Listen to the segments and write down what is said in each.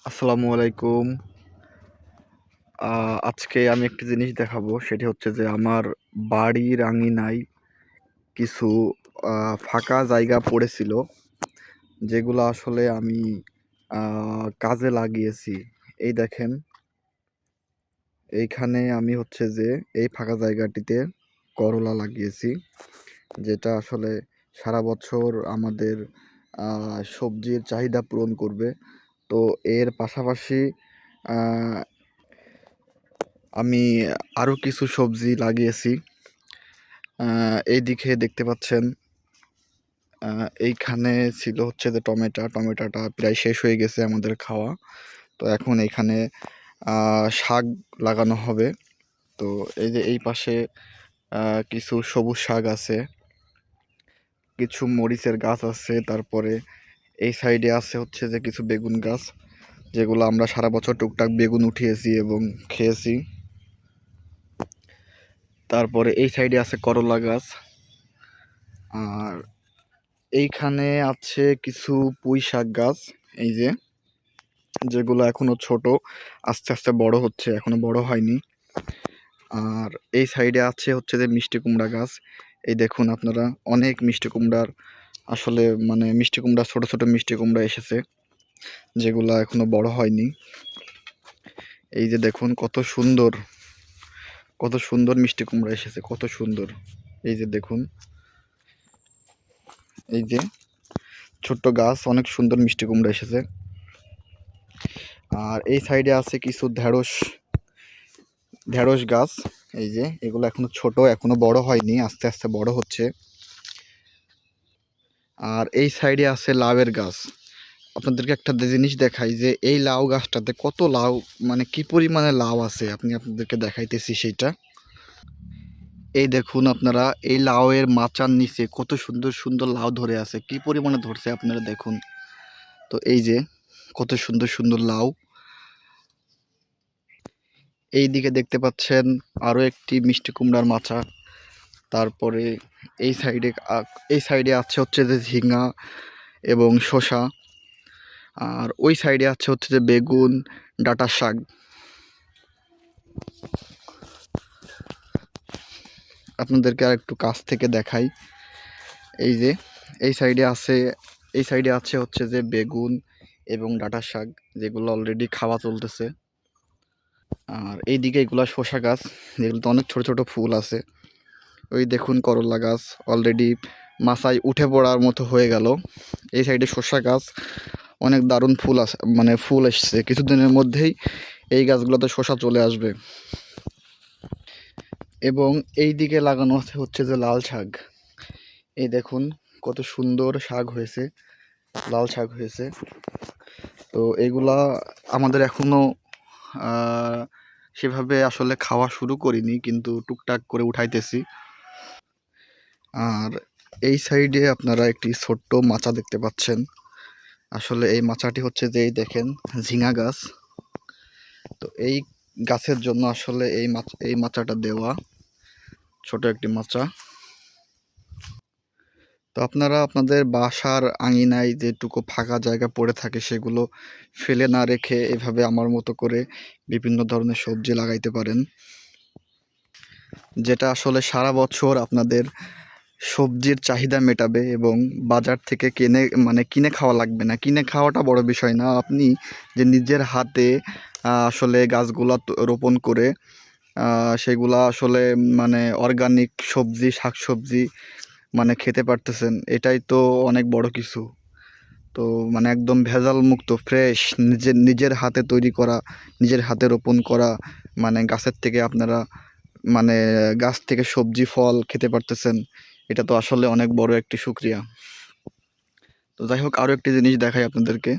আসসালামু আলাইকুম। আজকে আমি একটি জিনিস দেখাবো। সেটি হচ্ছে যে আমার বাড়ির আঙিনায় কিছু ফাঁকা জায়গা পড়েছিল, যেগুলো আসলে আমি কাজে লাগিয়েছি। এই দেখেন, এইখানে আমি হচ্ছে যে এই ফাঁকা জায়গাটিতে করলা লাগিয়েছি, যেটা আসলে সারা বছর আমাদের সবজির চাহিদা পূরণ করবে। তো এর পাশাপাশি আ আমি আরও কিছু সবজি লাগিয়েছি। এইদিকে দেখতে পাচ্ছেন, এইখানে ছিল হচ্ছে যে টমেটোটা প্রায় শেষ হয়ে গেছে আমাদের খাওয়া। তো এখন এইখানে শাক লাগানো হবে। তো এই যে এই পাশে কিছু সবুজ শাক আছে, কিছু মরিচের গাছ আছে, তারপরে এই সাইডে আছে হচ্ছে যে কিছু বেগুন গাছ, যেগুলো আমরা সারা বছর টুকটাক বেগুন উঠিয়েছি এবং খেয়েছি। তারপরে এই সাইডে আছে করলা গাছ, আর এইখানে আছে কিছু পুঁই শাক গাছ, এই যে, যেগুলো এখনো ছোট, আস্তে আস্তে বড় হচ্ছে, এখনো বড় হয়নি। আর এই সাইডে আছে হচ্ছে যে মিষ্টি কুমড়া গাছ। এই দেখুন আপনারা, অনেক মিষ্টি কুমড়ার আসলে মানে মিষ্টি কুমড়া, ছোট ছোট মিষ্টি কুমড়া এসেছে, যেগুলো এখনো বড় হয়নি। এই যে দেখুন কত সুন্দর, কত সুন্দর মিষ্টি কুমড়া এসেছে, কত সুন্দর। এই যে দেখুন, এই যে ছোট্ট গাছ, অনেক সুন্দর মিষ্টি কুমড়া এসেছে। আর এই সাইডে আছে কিছু ঢেঁড়স গাছ। এই যে এগুলো এখনো ছোট, এখনো বড় হয়নি, আস্তে আস্তে বড় হচ্ছে। আর এই সাইডে আছে লাউয়ের গাছ। আপনাদেরকে একটা জিনিস দেখাই যে এই লাউ গাছটাতে কত লাউ, মানে কি পরিমাণে লাউ আছে, আপনাদেরকে দেখাইতেছি সেইটা। এই দেখুন আপনারা, এই লাউয়ের মাচার নিচে কত সুন্দর সুন্দর লাউ ধরে আছে, কি পরিমাণে ধরছে আপনারা দেখুন। তো এই যে কত সুন্দর সুন্দর লাউ। এই দিকে দেখতে পাচ্ছেন আরও একটি মিষ্টি কুমড়ার মাচা। তারপরে এই সাইডে আছে হচ্ছে যে ঝিঙা এবং শসা। আর ওই সাইডে আছে হচ্ছে যে বেগুন, ডাঁটা শাক। আপনাদেরকে আর একটু কাছ থেকে দেখাই। এই যে এই সাইডে আছে এই সাইডে আছে হচ্ছে যে বেগুন এবং ডাঁটা শাক, যেগুলো অলরেডি খাওয়া চলতেছে। আর এইদিকে এগুলা শসা গাছ, যেগুলোতে অনেক ছোট ছোট ফুল আছে। ওই দেখুন করলা গাছ অলরেডি মাচায় উঠে পড়ার মতো হয়ে গেল। এই সাইডে শসা গাছ, অনেক দারুণ ফুল আছে, মানে ফুল এসছে, কিছুদিনের মধ্যেই এই গাছগুলোতে শসা চলে আসবে। এবং এই দিকে লাগানো আছে হচ্ছে যে লাল শাক। এই দেখুন কত সুন্দর শাক হয়েছে, লাল শাক হয়েছে। তো এগুলা আমাদের এখনো সেভাবে আসলে খাওয়া শুরু করিনি, কিন্তু টুকটাক করে উঠাইতেছি। আর এই সাইডে আপনারা একটি ছোট্ট মাচা দেখতে পাচ্ছেন। আসলে এই মাচাটি হচ্ছে যে, এই দেখেন, ঝিঙা গাছ। তো এই গাছের জন্য আসলে এই মাচাটা দেওয়া, ছোট একটি মাচা। তো আপনারা আপনাদের বাসার আঙিনায় যেটুকু ফাঁকা জায়গা পড়ে থাকে, সেগুলো ফেলে না রেখে এভাবে আমার মতো করে বিভিন্ন ধরনের সবজি লাগাইতে পারেন, যেটা আসলে সারা বছর আপনাদের সবজির চাহিদা মেটাবে এবং বাজার থেকে কিনে খাওয়া লাগবে না। কিনে খাওয়াটা বড় বিষয় না, আপনি যে নিজের হাতে আসলে গাছগুলা রোপণ করে সেগুলা আসলে মানে অর্গানিক সবজি, শাকসবজি মানে খেতে পারতেছেন, এটাই তো অনেক বড় কিছু। তো মানে একদম ভেজাল মুক্ত, ফ্রেশ, নিজের নিজের হাতে তৈরি করা, নিজের হাতে রোপণ করা, মানে গাছের থেকে আপনারা মানে গাছ থেকে সবজি ফল খেতে পারতেছেন। এটা তো আসলে অনেক বড় একটি শুকরিয়া। তো যাই হোক, আরও একটি জিনিস দেখাই আপনাদেরকে।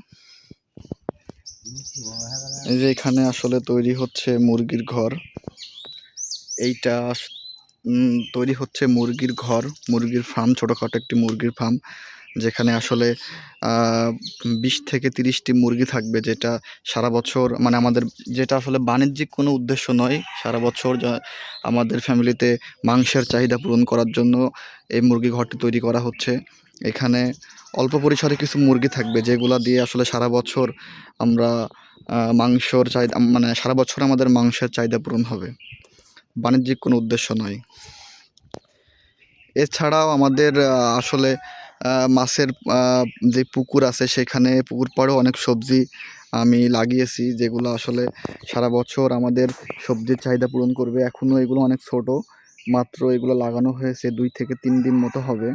এই যে এখানে আসলে তৈরি হচ্ছে মুরগির ঘর। এইটা তৈরি হচ্ছে মুরগির ঘর, মুরগির ফার্ম, ছোটোখাটো একটি মুরগির ফার্ম, যেখানে আসলে 20 থেকে 30টি মুরগি থাকবে, যেটা সারা বছর মানে আমাদের, যেটা আসলে বাণিজ্যিক কোনো উদ্দেশ্য নয়, সারা বছর আমাদের ফ্যামিলিতে মাংসের চাহিদা পূরণ করার জন্য এই মুরগি ঘরটি তৈরি করা হচ্ছে। এখানে অল্প পরিসরে কিছু মুরগি থাকবে, যেগুলা দিয়ে আসলে সারা বছর আমরা মাংসর চাহিদা, মানে সারা বছর আমাদের মাংসের চাহিদা পূরণ হবে, বাণিজ্যিক কোনো উদ্দেশ্য নয়। এছাড়াও আমাদের আসলে মাছের যে পুকুর আছে, সেখানে পুকুর পাড়েও অনেক সবজি আমি লাগিয়েছি, যেগুলো আসলে সারা বছর আমাদের সবজির চাহিদা পূরণ করবে। এখনও এগুলো অনেক ছোট, মাত্র এগুলো লাগানো হয়েছে 2 থেকে 3 দিন মতো হবে।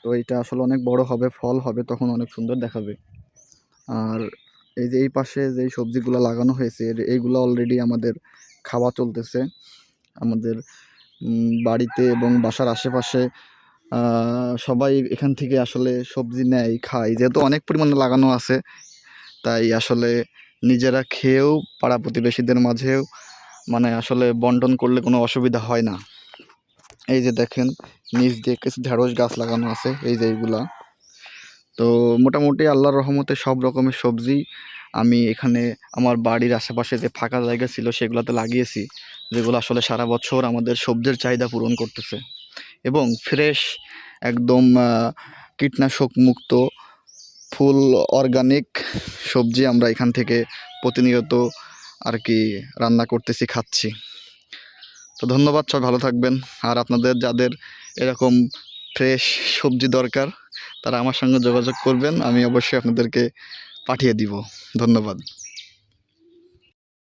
তো এটা আসলে অনেক বড় হবে, ফল হবে, তখন অনেক সুন্দর দেখাবে। আর এই যে এই পাশে যেই সবজিগুলো লাগানো হয়েছে, এইগুলো অলরেডি আমাদের খাওয়া চলতেছে। আমাদের বাড়িতে এবং বাসার আশেপাশে সবাই এখান থেকে আসলে সবজি নেয়, খায়। যেহেতু অনেক পরিমাণে লাগানো আছে, তাই আসলে নিজেরা খেয়েও পাড়া প্রতিবেশীদের মাঝেও মানে আসলে বন্টন করলে কোনো অসুবিধা হয় না। এই যে দেখেন, নিচ দিয়ে কিছু ঢেঁড়স গাছ লাগানো আছে, এই যে এইগুলা। তো মোটামুটি আল্লাহর রহমতে সব রকমের সবজি আমি এখানে আমার বাড়ির আশেপাশে যে ফাঁকা জায়গা ছিল সেগুলোতে লাগিয়েছি, যেগুলো আসলে সারা বছর আমাদের সবজির চাহিদা পূরণ করতেছে। এবং ফ্রেশ, একদম কীটনাশক মুক্ত, ফুল অর্গানিক সবজি আমরা এখান থেকে প্রতিনিয়ত আর কি রান্না করতেছি, খাচ্ছি। তো ধন্যবাদ, সবাই ভালো থাকবেন। আর আপনাদের যাদের এরকম ফ্রেশ সবজি দরকার, তারা আমার সঙ্গে যোগাযোগ করবেন, আমি অবশ্যই আপনাদেরকে পাঠিয়ে দিব। ধন্যবাদ।